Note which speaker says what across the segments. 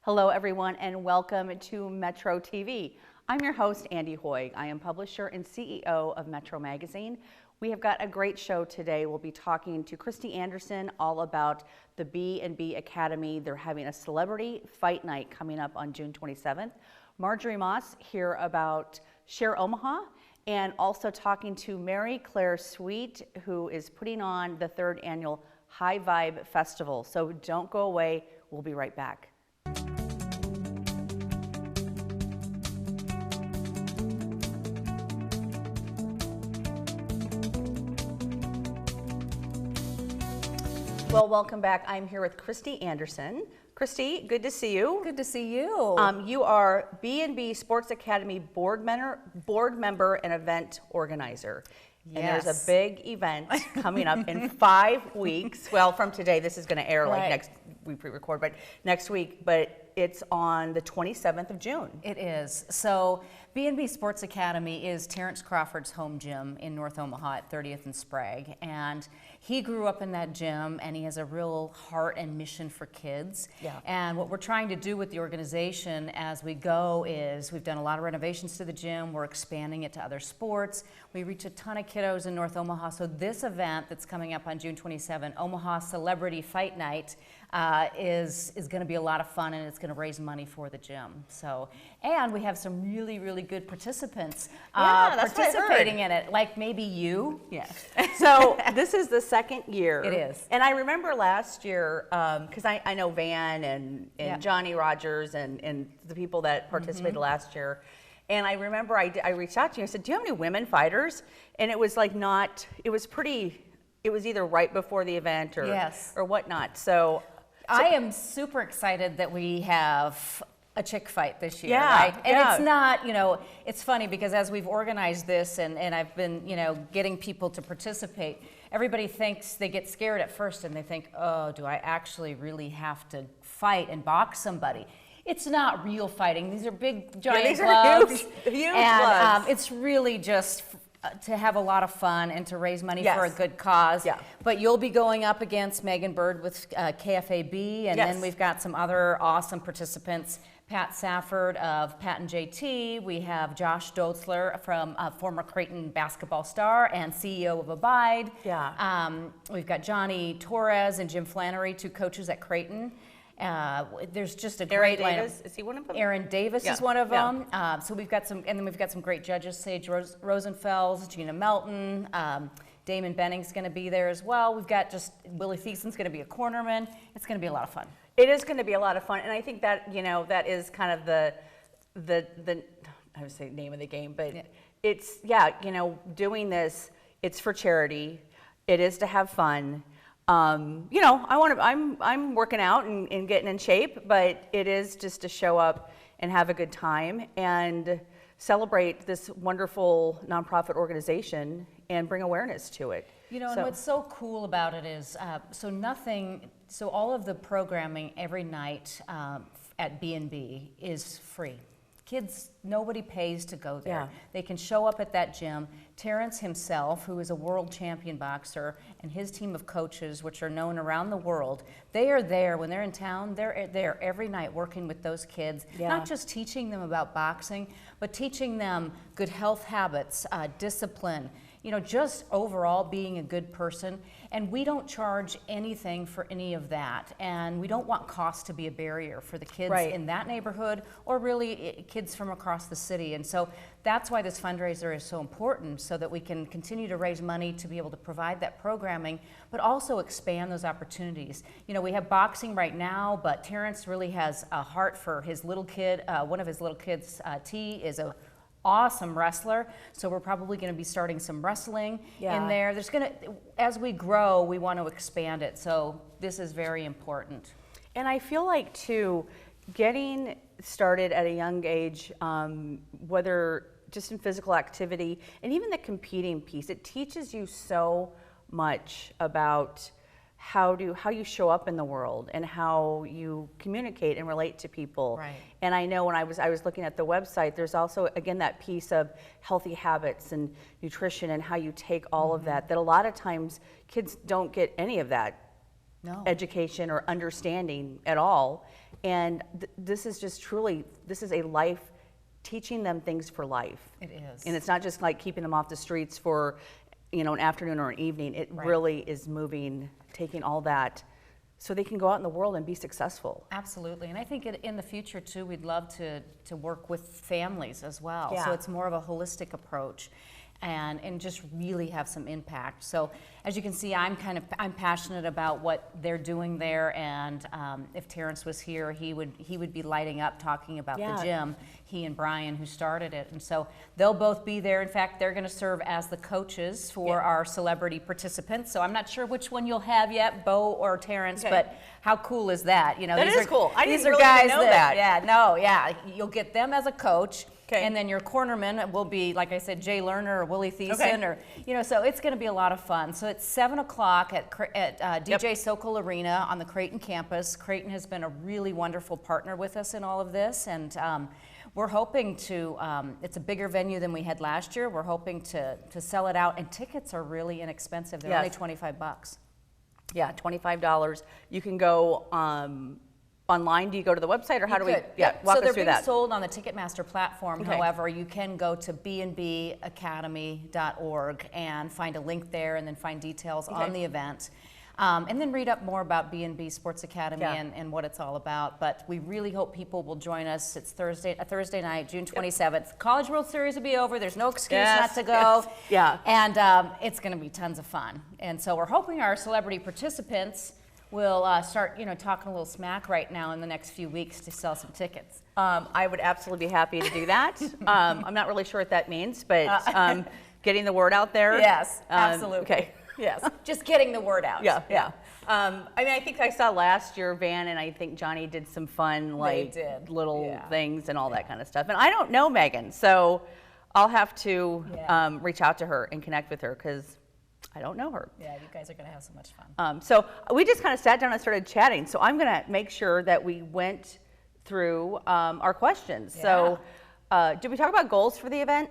Speaker 1: Hello everyone and welcome to Metro TV. I'm your host Andy Hoig. I am publisher and CEO of Metro Magazine. We have got a great show today. We'll be talking to Christy Anderson all about the B&B Academy. They're having a celebrity fight night coming up on June 27th. Marjorie Moss here about Share Omaha, and also talking to Mary Claire Sweet, who is putting on the 3rd annual High Vibe Festival. So don't go away. We'll be right back. Well, welcome back. I'm here with Christy Anderson. Christy, good to see you.
Speaker 2: Good to see you.
Speaker 1: You are B&B Sports Academy board member and event organizer.
Speaker 2: Yes.
Speaker 1: And there's a big event coming up in 5 weeks. Well, from today, this is going to air like next, we pre-record, but next week, but it's on the 27th of June.
Speaker 2: It is. So B&B Sports Academy is Terrence Crawford's home gym in North Omaha at 30th and Sprague. And he grew up in that gym, and he has a real heart and mission for kids.
Speaker 1: Yeah.
Speaker 2: And what we're trying to do with the organization as we go is we've done a lot of renovations to the gym. We're expanding it to other sports. We reach a ton of kiddos in North Omaha. So this event that's coming up on June 27, Omaha Celebrity Fight Night, is going to be a lot of fun, and it's going to raise money for the gym. So, and we have some really, really good participants participating in it, like maybe you.
Speaker 1: Yeah. So this is the second year.
Speaker 2: It is.
Speaker 1: And I remember last year, because I know Van and Johnny Rogers and the people that participated last year. And I remember I reached out to you and said, do you have any women fighters? And it was like not, it was either right before the event or whatnot. So
Speaker 2: I am super excited that we have a chick fight this year,
Speaker 1: yeah,
Speaker 2: right? And it's not, it's funny because as we've organized this and I've been, getting people to participate, everybody thinks, they get scared at first and they think, oh, do I actually really have to fight and box somebody? It's not real fighting. These are big, giant gloves.
Speaker 1: Huge
Speaker 2: and
Speaker 1: gloves.
Speaker 2: It's really just to have a lot of fun and to raise money for a good cause.
Speaker 1: Yeah.
Speaker 2: But you'll be going up against Megan Bird with KFAB, and then we've got some other awesome participants. Pat Safford of Pat and JT. We have Josh Dotzler from former Creighton basketball star and CEO of Abide.
Speaker 1: Yeah.
Speaker 2: We've got Johnny Torres and Jim Flannery, 2 coaches at Creighton. There's just a great lineup.
Speaker 1: Is he one of them?
Speaker 2: Aaron Davis is one of them. So we've got some, and then we've got some great judges, Sage Rosenfels, Gina Melton, Damon Benning's going to be there as well. We've got just Willie Thiessen's going to be a cornerman. It's going to be a lot of fun.
Speaker 1: It is going to be a lot of fun, and I think that that is kind of the I would say name of the game, but it's doing this. It's for charity. It is to have fun. I'm working out and getting in shape, but it is just to show up and have a good time and celebrate this wonderful nonprofit organization and bring awareness to it.
Speaker 2: And what's so cool about it is, so all of the programming every night at B&B is free. Kids, nobody pays to go there. Yeah. They can show up at that gym. Terrence himself, who is a world champion boxer, and his team of coaches, which are known around the world, they are there when they're in town. They're there every night working with those kids, not just teaching them about boxing, but teaching them good health habits, discipline, just overall being a good person. And we don't charge anything for any of that. And we don't want cost to be a barrier for the kids in that neighborhood or really kids from across the city. And so that's why this fundraiser is so important, so that we can continue to raise money to be able to provide that programming, but also expand those opportunities. We have boxing right now, but Terrence really has a heart for his little kid. One of his little kids, T, is a awesome wrestler, so we're probably going to be starting some wrestling in there. As we grow, we want to expand it, so this is very important.
Speaker 1: And I feel like too, getting started at a young age, whether just in physical activity and even the competing piece, it teaches you so much about how you show up in the world and how you communicate and relate to people.
Speaker 2: Right.
Speaker 1: And I know when I was looking at the website, there's also, again, that piece of healthy habits and nutrition and how you take all of that a lot of times kids don't get any of that education or understanding at all. And this is just truly, this is a life, teaching them things for life.
Speaker 2: It is.
Speaker 1: And it's not just like keeping them off the streets for, an afternoon or an evening. It really is moving, taking all that so they can go out in the world and be successful.
Speaker 2: Absolutely. And I think in the future too, we'd love to work with families as well.
Speaker 1: Yeah.
Speaker 2: So it's more of a holistic approach and just really have some impact. So as you can see, I'm passionate about what they're doing there, and if Terrence was here, he would be lighting up talking about the gym, he and Brian who started it. And so they'll both be there. In fact, they're going to serve as the coaches for our celebrity participants. So I'm not sure which one you'll have yet, Bo or Terrence, but how cool is that?
Speaker 1: That is cool. I didn't
Speaker 2: these are
Speaker 1: really
Speaker 2: guys
Speaker 1: know that.
Speaker 2: You'll get them as a coach. Okay. And then your cornerman will be, like I said, Jay Lerner or Willie Thiessen, or so it's going to be a lot of fun. So it's 7 o'clock at DJ Sokol Arena on the Creighton campus. Creighton has been a really wonderful partner with us in all of this, and we're hoping to. It's a bigger venue than we had last year. We're hoping to sell it out, and tickets are really inexpensive. They're only $25.
Speaker 1: Yeah, $25. You can go. Online, do you go to the website, or how do we? Yeah, walk us through that. So
Speaker 2: they're being sold on the Ticketmaster platform. However, you can go to bnbacademy.org and find a link there, and then find details on the event, and then read up more about B&B Sports Academy and what it's all about. But we really hope people will join us. It's a Thursday night, June 27th. College World Series will be over. There's no excuse not to go. And it's going to be tons of fun. And so we're hoping our celebrity participants will start, talking a little smack right now in the next few weeks to sell some tickets.
Speaker 1: I would absolutely be happy to do that. I'm not really sure what that means, but getting the word out there.
Speaker 2: Yes, absolutely.
Speaker 1: Okay.
Speaker 2: Yes, just getting the word out.
Speaker 1: Yeah. I think I saw last year Van and I think Johnny did some fun little things and all that kind of stuff. And I don't know Megan, so I'll have to reach out to her and connect with her because I don't know her.
Speaker 2: Yeah, you guys are going to have so much fun.
Speaker 1: So we just kind of sat down and started chatting. So I'm going to make sure that we went through our questions. Yeah. So did we talk about goals for the event?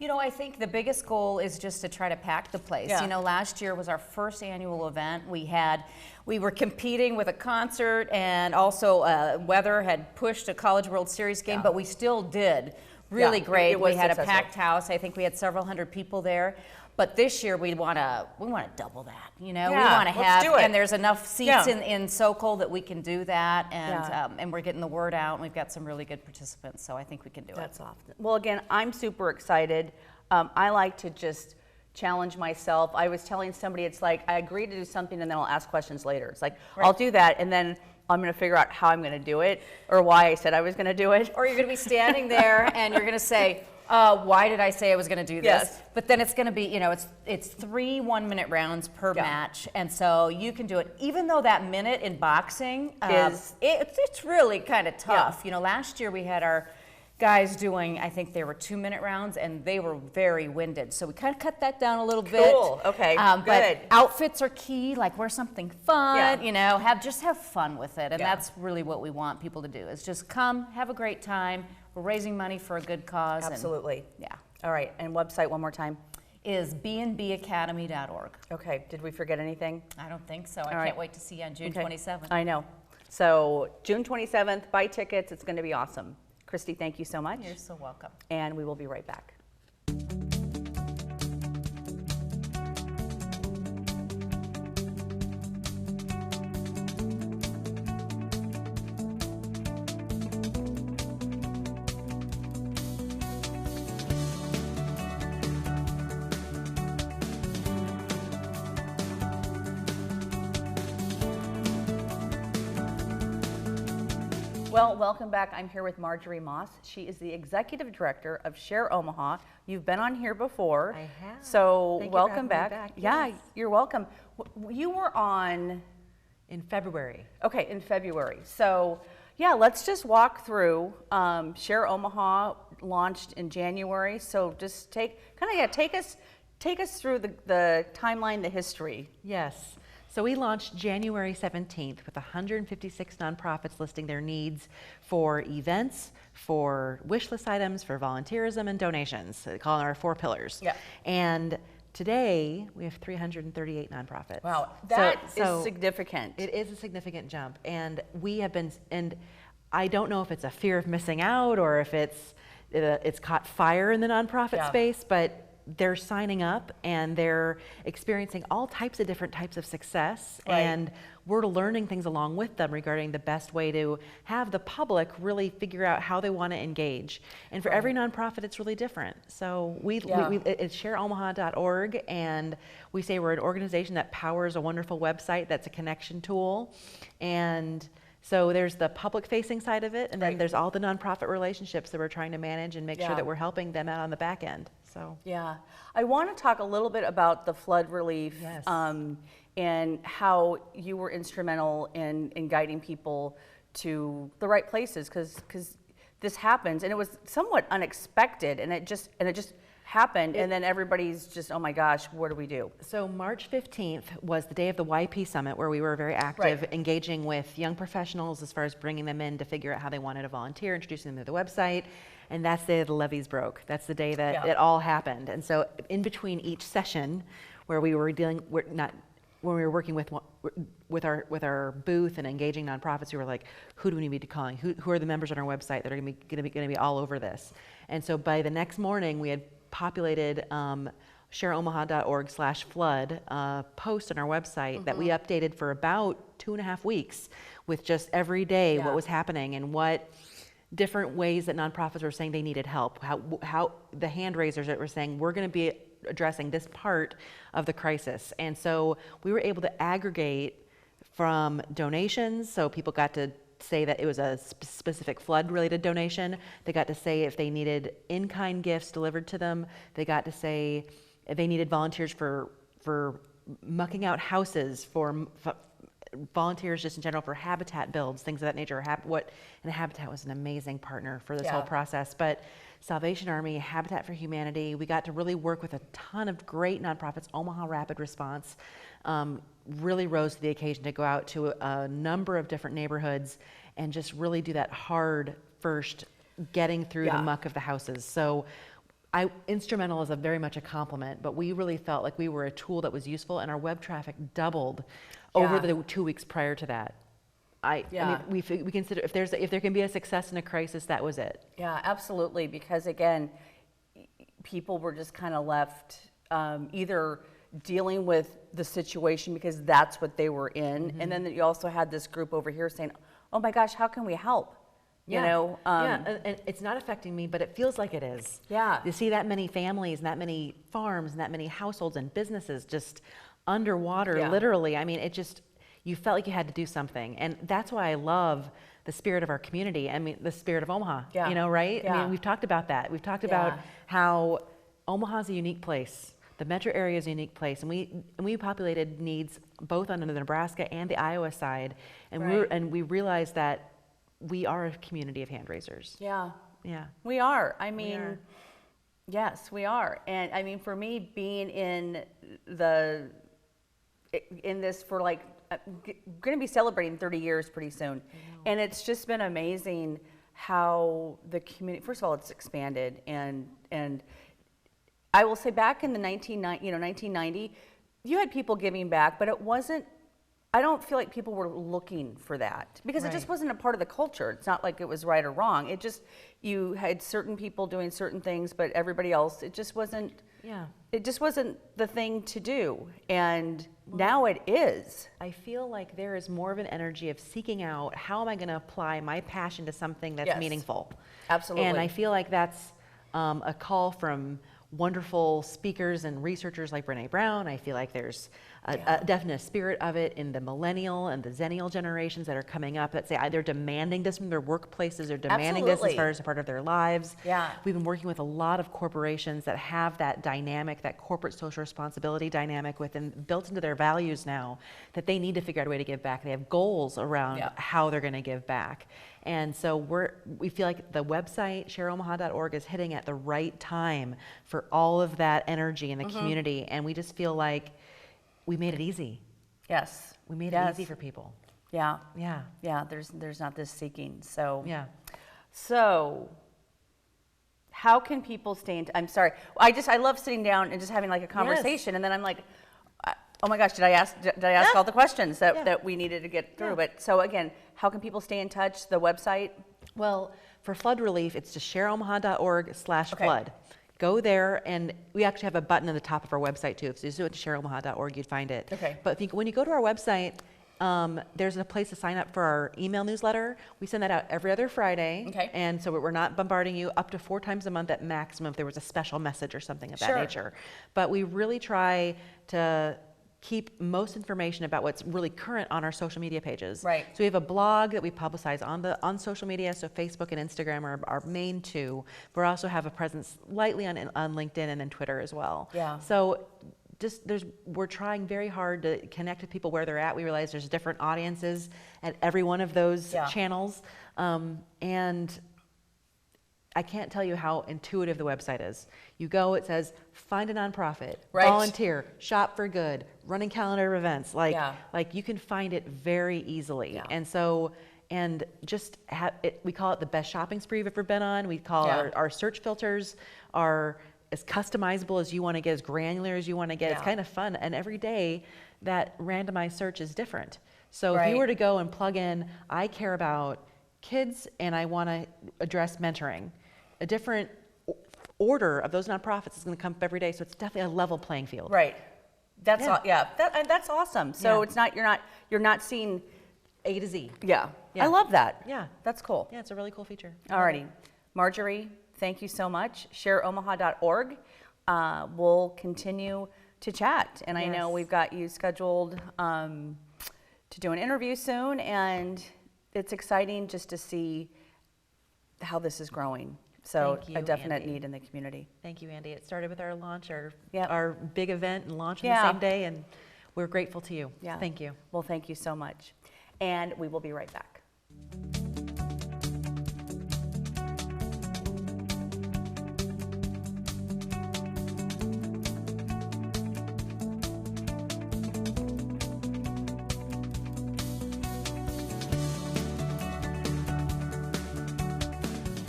Speaker 2: I think the biggest goal is just to try to pack the place.
Speaker 1: Yeah.
Speaker 2: Last year was our first annual event. We were competing with a concert, and also weather had pushed a College World Series game, but we still did really great. We had a packed house. I think we had several hundred people there. But this year we want to double that. We want to have, and there's enough seats in Sokol that we can do that, and we're getting the word out, and we've got some really good participants, so I think we can do it.
Speaker 1: That's awesome. Well, again, I'm super excited. I like to just challenge myself. I was telling somebody, it's like I agree to do something, and then I'll ask questions later. It's like I'll do that, and then I'm going to figure out how I'm going to do it, or why I said I was going to do it.
Speaker 2: Or you're going to be standing there, and you're going to say, why did I say I was going to do this?
Speaker 1: Yes.
Speaker 2: But then it's going to be, it's 3 1-minute rounds per match, and so you can do it. Even though that minute in boxing it's really kind of tough. Last year we had our guys doing, I think they were 2-minute rounds, and they were very winded. So we kind of cut that down a little bit.
Speaker 1: Cool. Okay. Good.
Speaker 2: But outfits are key. Like wear something fun. Just have fun with it, and that's really what we want people to do. Is just come, have a great time. We're raising money for a good cause.
Speaker 1: Absolutely.
Speaker 2: And,
Speaker 1: all right. And website one more time.
Speaker 2: Is bnbacademy.org.
Speaker 1: Okay. Did we forget anything?
Speaker 2: I don't think so. I can't wait to see you on June 27th.
Speaker 1: I know. So June 27th, buy tickets. It's going to be awesome. Christy, thank you so much.
Speaker 2: You're so welcome.
Speaker 1: And we will be right back. Well, welcome back. I'm here with Marjorie Moss. She is the Executive Director of Share Omaha. You've been on here before.
Speaker 3: I have.
Speaker 1: So
Speaker 3: Thank
Speaker 1: welcome
Speaker 3: you for having
Speaker 1: back.
Speaker 3: me back.
Speaker 1: Yeah,
Speaker 3: Yes.
Speaker 1: you're welcome. You were on...
Speaker 3: In February.
Speaker 1: Okay, in February. So yeah, let's just walk through. Share Omaha launched in January. So just take us through the timeline, the history.
Speaker 3: Yes. So we launched January 17th with 156 nonprofits listing their needs for events, for wish list items, for volunteerism, and donations. They call it our 4 pillars.
Speaker 1: Yeah.
Speaker 3: And Today, we have 338 nonprofits.
Speaker 1: Wow, that is
Speaker 3: So
Speaker 1: significant.
Speaker 3: it is a significant jump. And we have been, and I don't know if it's a fear of missing out or if it's caught fire in the nonprofit space, but they're signing up and they're experiencing all types of different types of success.
Speaker 1: Right.
Speaker 3: And we're learning things along with them regarding the best way to have the public really figure out how they want to engage. And for every nonprofit, it's really different. So it's shareomaha.org, and we say we're an organization that powers a wonderful website that's a connection tool. And so there's the public-facing side of it, and then there's all the nonprofit relationships that we're trying to manage and make sure that we're helping them out on the back end. So
Speaker 1: I want to talk a little bit about the flood relief.
Speaker 3: Yes.
Speaker 1: And how you were instrumental in guiding people to the right places, because this happens, and it was somewhat unexpected, and it just happened, and then everybody's just, oh my gosh, what do we do?
Speaker 3: So March 15th was the day of the YP Summit, where we were very active, engaging with young professionals as far as bringing them in to figure out how they wanted to volunteer, introducing them to the website. And that's the day the levees broke. That's the day that it all happened. And so in between each session, where we were when we were working with our booth and engaging nonprofits, we were like, who do we need to be calling? Who are the members on our website that are going to be all over this? And so by the next morning, we had populated shareomaha.org/flood post on our website that we updated for about 2.5 weeks with just every day what was happening and what different ways that nonprofits were saying they needed help. How the hand raisers that were saying we're going to be addressing this part of the crisis. And so we were able to aggregate from donations, so people got to say that it was a specific flood-related donation. They got to say if they needed in-kind gifts delivered to them. They got to say if they needed volunteers for mucking out houses, for volunteers just in general for habitat builds, things of that nature. And Habitat was an amazing partner for this whole process. But Salvation Army, Habitat for Humanity, we got to really work with a ton of great nonprofits. Omaha Rapid Response really rose to the occasion to go out to a number of different neighborhoods and just really do that hard first getting through the muck of the houses. So instrumental is very much a compliment, but we really felt like we were a tool that was useful, and our web traffic doubled over the 2 weeks prior to that. I mean, we consider if there can be a success in a crisis, that was it. Yeah,
Speaker 1: absolutely. Because again, people were just kind of left either dealing with the situation because that's what they were in, and then you also had this group over here saying, "Oh my gosh, how can we help?" You know,
Speaker 3: and it's not affecting me, but it feels like it is.
Speaker 1: Yeah,
Speaker 3: you see that many families and that many farms and that many households and businesses just underwater, literally. I mean, you felt like you had to do something, and that's why I love the spirit of our community. I mean, the spirit of Omaha. You know, right? I mean, we've talked about that. We've talked about how Omaha's a unique place. The metro area is a unique place, and we populated needs both on the Nebraska and the Iowa side, and we realized that we are a community of hand raisers.
Speaker 1: Yeah, we are. I mean, yes, we are. And I mean, for me, being in this for like, going to be celebrating 30 years pretty soon, and it's just been amazing how the community. First of all, it's expanded, and I will say back in the 1990, you had people giving back, but it wasn't. I don't feel like people were looking for that because it just wasn't a part of the culture. It's not like it was right or wrong. It just, you had certain people doing certain things, but everybody else, it just wasn't. It just wasn't the thing to do, and now it is.
Speaker 3: I feel like there is more of an energy of seeking out how am I going to apply my passion to something that's meaningful.
Speaker 1: Absolutely.
Speaker 3: And I feel like that's a call from wonderful speakers and researchers like Brene Brown. I feel like there's a definite spirit of it in the millennial and the zennial generations that are coming up that say they're demanding this from their workplaces, they're demanding this as far as a part of their lives. We've been working with a lot of corporations that have that dynamic, that corporate social responsibility dynamic built into their values now, that they need to figure out a way to give back. They have goals around how they're going to give back. And so we feel like the website, shareomaha.org, is hitting at the right time for all of that energy in the community. And we just feel like we made it easy.
Speaker 1: Yes.
Speaker 3: We made it easy for people.
Speaker 1: Yeah. There's not this seeking. So So how can people stay in, I'm sorry, I love sitting down and just having like a conversation, and then I'm like, oh my gosh, did I ask all the questions that we needed to get through? But so again, how can people stay in touch? The website?
Speaker 3: Well, for flood relief, it's just shareomaha.org/flood. Go there, and we actually have a button at the top of our website too. If you just go to shareomaha.org, you'd find it.
Speaker 1: Okay.
Speaker 3: But when you go to our website, there's a place to sign up for our email newsletter. We send that out every other Friday.
Speaker 1: Okay.
Speaker 3: And so we're not bombarding you, up to 4 times a month at maximum if there was a special message or something of that nature. But we really try to keep most information about what's really current on our social media pages.
Speaker 1: Right.
Speaker 3: So we have a blog that we publicize on social media, so Facebook and Instagram are our main 2. We also have a presence lightly on LinkedIn and then Twitter as well.
Speaker 1: Yeah.
Speaker 3: So we're trying very hard to connect with people where they're at. We realize there's different audiences at every one of those channels. And I can't tell you how intuitive the website is. You go, it says, find a nonprofit, volunteer, shop for good, running calendar of events. Like you can find it very easily. Yeah. And so, and just we call it the best shopping spree you've ever been on. We call our search filters are as customizable as you want to get, as granular as you want to get. It's kind of fun. And every day that randomized search is different. So if you were to go and plug in, I care about kids and I want to address mentoring, a different order of those nonprofits is going to come up every day. So it's definitely a level playing field.
Speaker 1: Right. That's that's awesome. So it's not, you're not seeing
Speaker 3: A to Z.
Speaker 1: Yeah. I love that.
Speaker 3: Yeah.
Speaker 1: That's cool.
Speaker 3: Yeah, it's a really cool feature.
Speaker 1: Alrighty. Marjorie, thank you so much. ShareOmaha.org. We'll continue to chat. And I know we've got you scheduled to do an interview soon, and it's exciting just to see how this is growing. So a definite need in the community.
Speaker 3: Thank you, Andy. It started with our launch, our big event and launch on the same day, and we're grateful to you. Yeah. Thank you.
Speaker 1: Well, thank you so much. And we will be right back.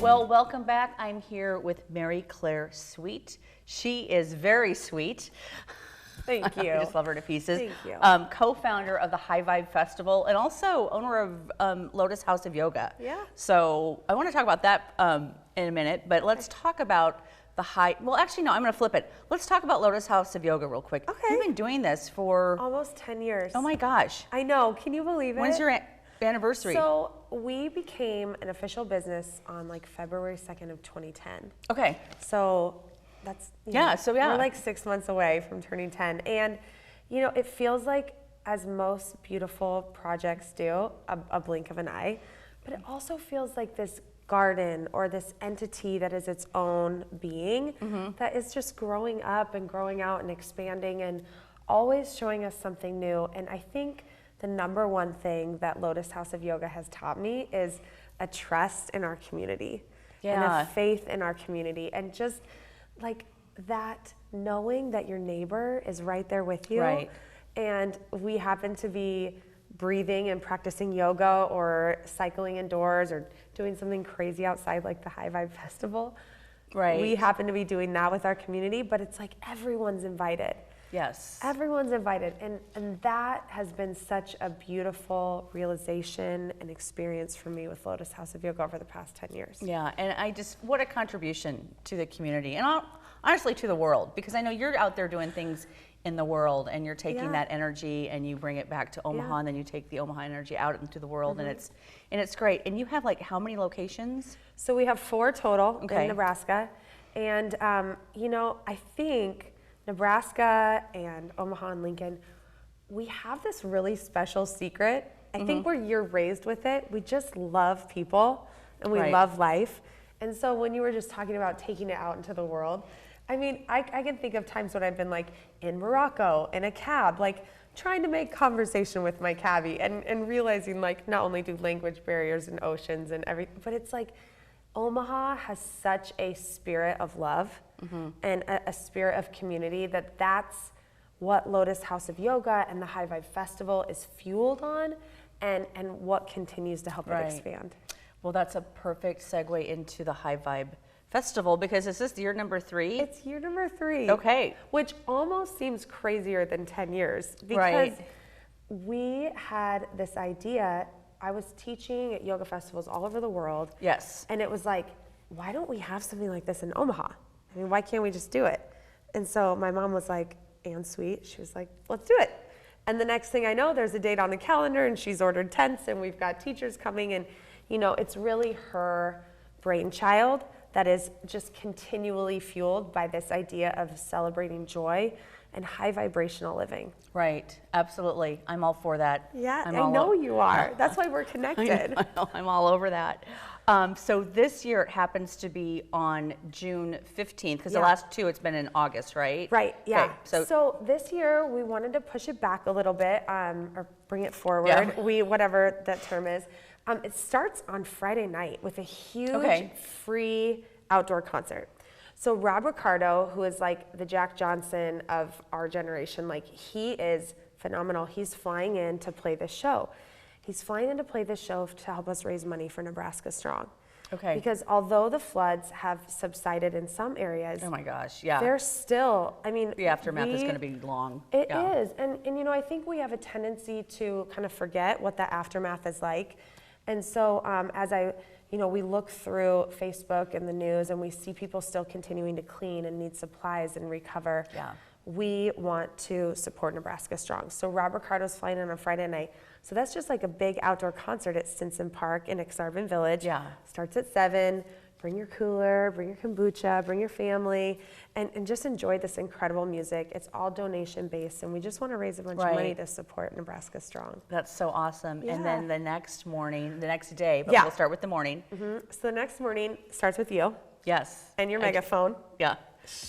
Speaker 1: Well, welcome back. I'm here with Mary Claire Sweet. She is very sweet.
Speaker 4: Thank you.
Speaker 1: I just love her to pieces.
Speaker 4: Thank you.
Speaker 1: Co-founder of the High Vibe Festival and also owner of Lotus House of Yoga.
Speaker 4: Yeah.
Speaker 1: So I want to talk about that in a minute, but let's talk about well, actually, no, I'm going to flip it. Let's talk about Lotus House of Yoga real quick.
Speaker 4: Okay.
Speaker 1: You've been doing this for
Speaker 4: almost 10 years.
Speaker 1: Oh my gosh.
Speaker 4: I know. Can you believe it?
Speaker 1: When's your anniversary?
Speaker 4: So we became an official business on like February 2nd of 2010.
Speaker 1: Okay.
Speaker 4: So that's, we're like 6 months away from turning 10. And, you know, it feels like, as most beautiful projects do, a blink of an eye, but it also feels like this garden or this entity that is its own being that is just growing up and growing out and expanding and always showing us something new. And I think the number one thing that Lotus House of Yoga has taught me is a trust in our community and a faith in our community, and just like that, knowing that your neighbor is right there with you.
Speaker 1: Right.
Speaker 4: And we happen to be breathing and practicing yoga or cycling indoors or doing something crazy outside like the High Vibe Festival.
Speaker 1: Right.
Speaker 4: We happen to be doing that with our community, but it's like everyone's invited.
Speaker 1: Yes.
Speaker 4: Everyone's invited. And that has been such a beautiful realization and experience for me with Lotus House of Yoga over the past 10 years.
Speaker 1: Yeah, and what a contribution to the community and honestly to the world, because I know you're out there doing things in the world and you're taking that energy and you bring it back to Omaha and then you take the Omaha energy out into the world and it's great. And you have like how many locations?
Speaker 4: So we have 4 total in Nebraska. And you know, I think Nebraska and Omaha and Lincoln, we have this really special secret. I think you're raised with it. We just love people and we love life. And so when you were just talking about taking it out into the world, I mean, I can think of times when I've been like in Morocco in a cab, like trying to make conversation with my cabbie and realizing like not only do language barriers and oceans and everything, but it's like Omaha has such a spirit of love and a spirit of community that's what Lotus House of Yoga and the High Vibe Festival is fueled on and what continues to help it expand.
Speaker 1: Well, that's a perfect segue into the High Vibe festival, because is this year number 3?
Speaker 4: It's year number 3.
Speaker 1: Okay.
Speaker 4: Which almost seems crazier than 10 years because
Speaker 1: Right.
Speaker 4: we had this idea. I was teaching at yoga festivals all over the world.
Speaker 1: Yes.
Speaker 4: And it was like, why don't we have something like this in Omaha? I mean, why can't we just do it? And so my mom was like, and sweet, she was like, let's do it. And the next thing I know, there's a date on the calendar and she's ordered tents and we've got teachers coming, and it's really her brainchild that is just continually fueled by this idea of celebrating joy and high vibrational living.
Speaker 1: Right. Absolutely. I'm all for that.
Speaker 4: Yeah,
Speaker 1: I'm
Speaker 4: I
Speaker 1: all
Speaker 4: know you are. That's why we're connected.
Speaker 1: I know, I'm all over that. So this year it happens to be on June 15th, because the
Speaker 4: Yeah.
Speaker 1: last 2 it's been in August, right?
Speaker 4: Right, yeah.
Speaker 1: Okay, so
Speaker 4: So this year we wanted to push it back a little bit, or bring it forward.
Speaker 1: Yeah.
Speaker 4: Whatever that term is. It starts on Friday night with a huge
Speaker 1: Okay.
Speaker 4: free outdoor concert. So Rob Ricardo, who is like the Jack Johnson of our generation, like he is phenomenal. He's flying in to play this show. He's flying in to play this show to help us raise money for Nebraska Strong.
Speaker 1: Okay.
Speaker 4: Because although the floods have subsided in some areas,
Speaker 1: oh my gosh, yeah.
Speaker 4: they're still, I mean,
Speaker 1: The aftermath is
Speaker 4: we-
Speaker 1: going to be long.
Speaker 4: It
Speaker 1: Yeah.
Speaker 4: is, and I think we have a tendency to kind of forget what the aftermath is like. And so as we look through Facebook and the news and we see people still continuing to clean and need supplies and recover,
Speaker 1: Yeah.
Speaker 4: we want to support Nebraska Strong. So Rob Ricardo's flying in on Friday night. So that's just like a big outdoor concert at Stinson Park in Exarban Village.
Speaker 1: Yeah.
Speaker 4: Starts at 7. Bring your cooler, bring your kombucha, bring your family, and just enjoy this incredible music. It's all donation based, and we just want to raise a bunch of money
Speaker 1: Right.
Speaker 4: to support Nebraska Strong.
Speaker 1: That's so awesome.
Speaker 4: Yeah.
Speaker 1: And then the next day, but
Speaker 4: Yeah.
Speaker 1: we'll start with the morning.
Speaker 4: So the next morning starts with you
Speaker 1: Yes.
Speaker 4: and your
Speaker 1: I-
Speaker 4: megaphone.
Speaker 1: Yeah.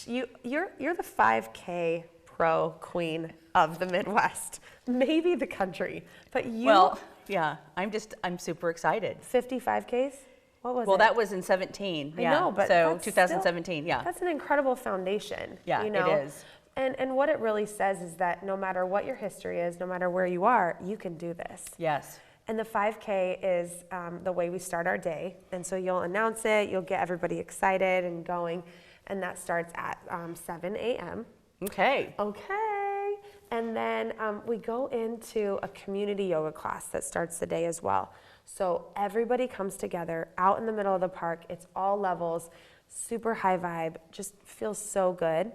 Speaker 4: You're the 5K pro queen of the Midwest, maybe the country, but you
Speaker 1: Well, yeah. I'm super excited.
Speaker 4: 55Ks. What was
Speaker 1: Well,
Speaker 4: it?
Speaker 1: that was in 17.
Speaker 4: I
Speaker 1: Yeah.
Speaker 4: know, but
Speaker 1: so
Speaker 4: that's
Speaker 1: 2017. Yeah.
Speaker 4: That's an incredible foundation.
Speaker 1: Yeah,
Speaker 4: you
Speaker 1: it
Speaker 4: know?
Speaker 1: is.
Speaker 4: And what it really says is that no matter what your history is, no matter where you are, you can do this.
Speaker 1: Yes.
Speaker 4: And the 5K is the way we start our day. And so you'll announce it, you'll get everybody excited and going. And that starts at 7 a.m.
Speaker 1: Okay.
Speaker 4: Okay. And then we go into a community yoga class that starts the day as well. So everybody comes together out in the middle of the park. It's all levels, super high vibe, just feels so good.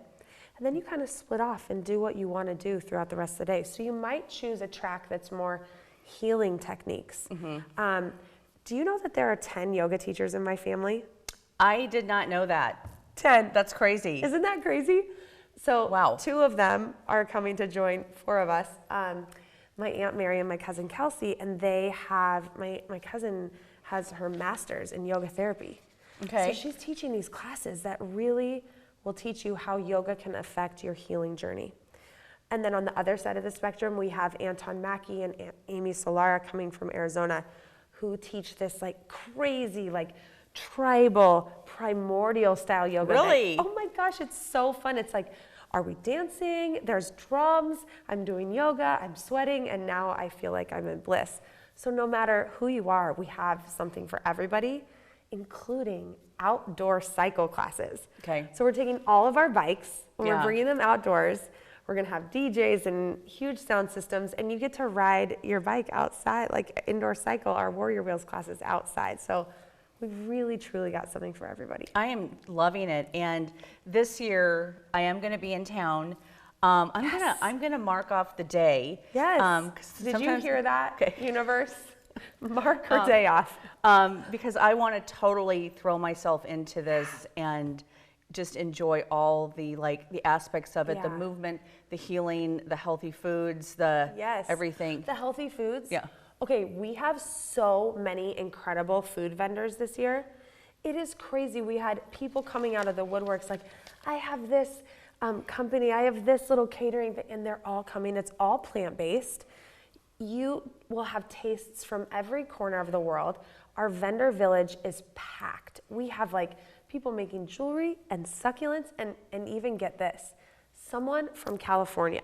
Speaker 4: And then you kind of split off and do what you want to do throughout the rest of the day. So you might choose a track that's more healing techniques. Do you know that there are 10 yoga teachers in my family?
Speaker 1: I did not know that.
Speaker 4: 10.
Speaker 1: That's crazy.
Speaker 4: Isn't that crazy? So
Speaker 1: Wow.
Speaker 4: 2 of them are coming to join 4 of us. My Aunt Mary and my cousin Kelsey, and they have, my cousin has her master's in yoga therapy.
Speaker 1: Okay.
Speaker 4: So she's teaching these classes that really will teach you how yoga can affect your healing journey. And then on the other side of the spectrum, we have Anton Mackey and Amy Solara coming from Arizona, who teach this like crazy, like tribal, primordial style yoga. that-
Speaker 1: Really?
Speaker 4: oh my gosh, it's so fun. It's like, are we dancing? There's drums. I'm doing yoga. I'm sweating. And now I feel like I'm in bliss. So no matter who you are, we have something for everybody, including outdoor cycle classes.
Speaker 1: Okay.
Speaker 4: So we're taking all of our bikes, and we're
Speaker 1: Yeah.
Speaker 4: bringing them outdoors. We're gonna have DJs and huge sound systems, and you get to ride your bike outside, like indoor cycle. Our Warrior Wheels class is outside. So we've really, truly got something for everybody.
Speaker 1: I am loving it, and this year I am going to be in town. I'm gonna mark off the day.
Speaker 4: Yes.
Speaker 1: 'Cause
Speaker 4: Did you
Speaker 1: sometimes-
Speaker 4: hear that,
Speaker 1: Okay.
Speaker 4: universe? Mark her day off.
Speaker 1: Because I want to totally throw myself into this and just enjoy all the aspects of it, the
Speaker 4: Yeah.
Speaker 1: movement, the healing, the healthy foods, the
Speaker 4: Yes.
Speaker 1: everything.
Speaker 4: The healthy foods.
Speaker 1: Yeah.
Speaker 4: Okay, we have so many incredible food vendors this year. It is crazy. We had people coming out of the woodworks like, I have this company, I have this little catering thing, and they're all coming. It's all plant-based. You will have tastes from every corner of the world. Our vendor village is packed. We have like people making jewelry and succulents, and even get this, someone from California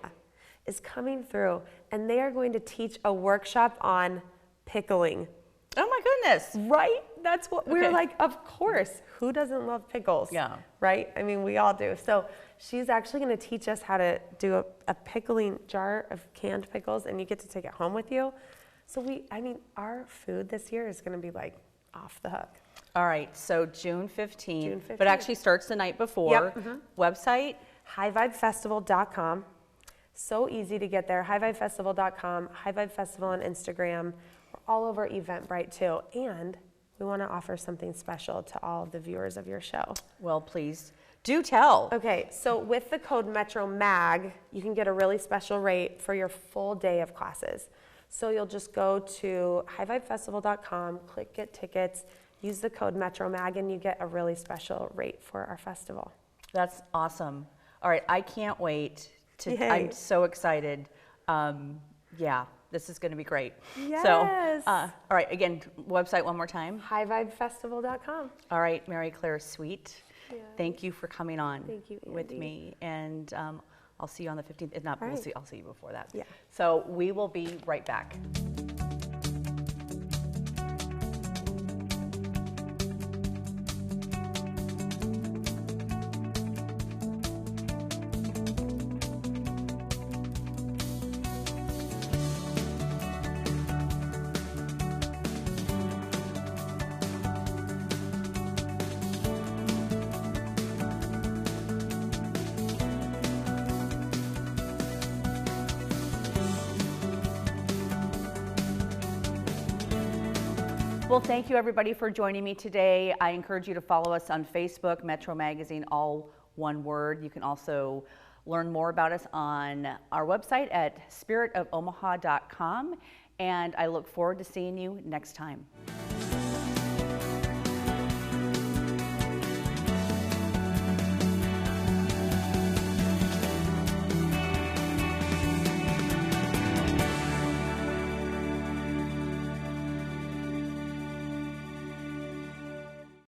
Speaker 4: is coming through, and they are going to teach a workshop on pickling.
Speaker 1: Oh my goodness!
Speaker 4: Right? that's what we were
Speaker 1: Okay.
Speaker 4: like, of course, who doesn't love pickles?
Speaker 1: Yeah.
Speaker 4: Right? I mean, we all do. So she's actually going to teach us how to do a pickling jar of canned pickles, and you get to take it home with you. So our food this year is going to be like off the hook.
Speaker 1: All right, so June 15th,
Speaker 4: June
Speaker 1: but
Speaker 4: 15th.
Speaker 1: actually starts the night before.
Speaker 4: Yep, mhm.
Speaker 1: Website?
Speaker 4: HighVibeFestival.com. So easy to get there. HighVibeFestival.com, High Vibe Festival on Instagram. We're all over Eventbrite too. And we want to offer something special to all of the viewers of your show.
Speaker 1: Well, please do tell.
Speaker 4: Okay, so with the code METROMAG, you can get a really special rate for your full day of classes. So you'll just go to highvibefestival.com, click get tickets, use the code METROMAG, and you get a really special rate for our festival.
Speaker 1: That's awesome. All right, I can't wait.
Speaker 4: Yay.
Speaker 1: I'm so excited. Yeah, this is going to be great.
Speaker 4: Yes.
Speaker 1: So, all right, again, website one more time.
Speaker 4: highvibefestival.com.
Speaker 1: All right, Mary Claire Sweet,
Speaker 4: Yeah.
Speaker 1: Thank you for coming on
Speaker 4: Thank you,
Speaker 1: with
Speaker 4: Andy.
Speaker 1: me. And I'll see you on the 15th. If not,
Speaker 4: All right.
Speaker 1: I'll see you before that.
Speaker 4: Yeah.
Speaker 1: So we will be right back. Well, thank you everybody for joining me today. I encourage you to follow us on Facebook, Metro Magazine, all one word. You can also learn more about us on our website at spiritofomaha.com, and I look forward to seeing you next time.